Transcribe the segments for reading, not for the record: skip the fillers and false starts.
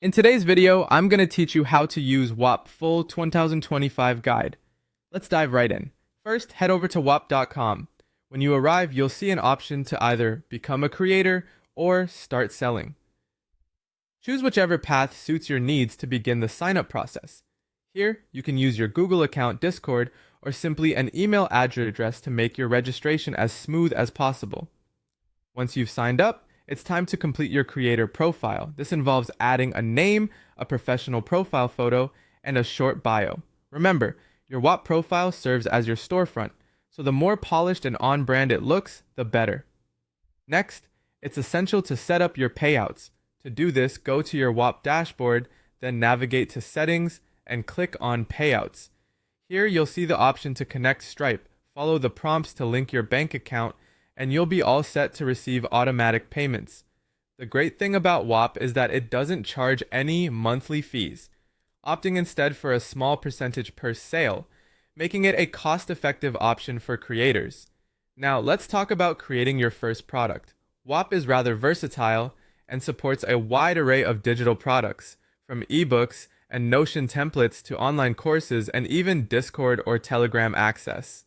In today's video, I'm going to teach you how to use Whop full 2025 guide. Let's dive right in. First, head over to whop.com. When you arrive, you'll see an option to either become a creator or start selling. Choose whichever path suits your needs to begin the sign-up process. Here, you can use your Google account, Discord, or simply an email address to make your registration as smooth as possible. Once you've signed up, it's time to complete your creator profile. This involves adding a name, a professional profile photo, and a short bio. Remember, your Whop profile serves as your storefront, so the more polished and on-brand it looks, the better. Next, it's essential to set up your payouts. To do this, go to your Whop dashboard, then navigate to Settings and click on Payouts. Here you'll see the option to connect Stripe. Follow the prompts to link your bank account, and you'll be all set to receive automatic payments. The great thing about Whop is that it doesn't charge any monthly fees, opting instead for a small percentage per sale, making it a cost-effective option for creators. Now, let's talk about creating your first product. Whop is rather versatile and supports a wide array of digital products, from ebooks and Notion templates to online courses and even Discord or Telegram access.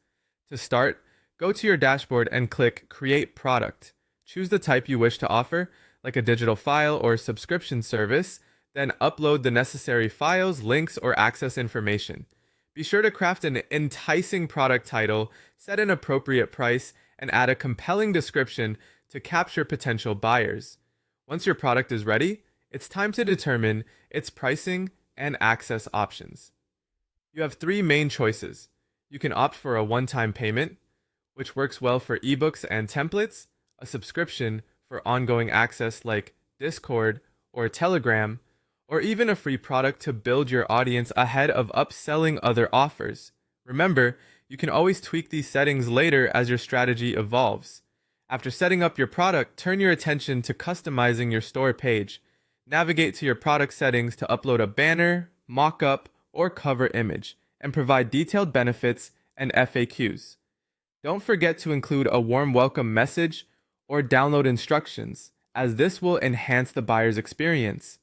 To start, go to your dashboard and click Create Product. Choose the type you wish to offer, like a digital file or subscription service, then upload the necessary files, links, or access information. Be sure to craft an enticing product title, set an appropriate price, and add a compelling description to capture potential buyers. Once your product is ready, it's time to determine its pricing and access options. You have three main choices. You can opt for a one-time payment, which works well for ebooks and templates, a subscription for ongoing access like Discord or Telegram, or even a free product to build your audience ahead of upselling other offers. Remember, you can always tweak these settings later as your strategy evolves. After setting up your product, turn your attention to customizing your store page. Navigate to your product settings to upload a banner, mock-up, or cover image, and provide detailed benefits and FAQs. Don't forget to include a warm welcome message or download instructions, as this will enhance the buyer's experience.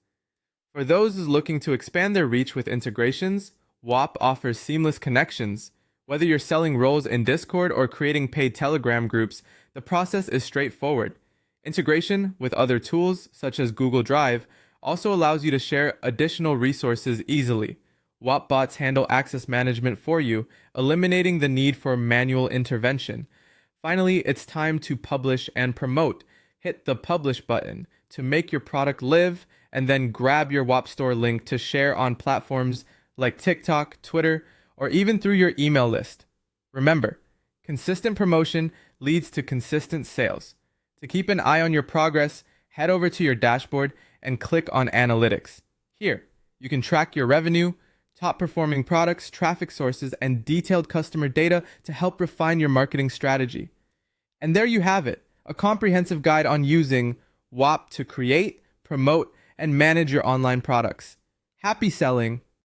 For those looking to expand their reach with integrations, Whop offers seamless connections. Whether you're selling roles in Discord or creating paid Telegram groups, the process is straightforward. Integration with other tools, such as Google Drive, also allows you to share additional resources easily. Whop bots handle access management for you, eliminating the need for manual intervention. Finally, it's time to publish and promote. Hit the publish button to make your product live, and then grab your Whop store link to share on platforms like TikTok, Twitter, or even through your email list. Remember, consistent promotion leads to consistent sales. To keep an eye on your progress, head over to your dashboard and click on Analytics. Here, you can track your revenue, top performing products, traffic sources, and detailed customer data to help refine your marketing strategy. And there you have it, a comprehensive guide on using Whop to create, promote, and manage your online products. Happy selling!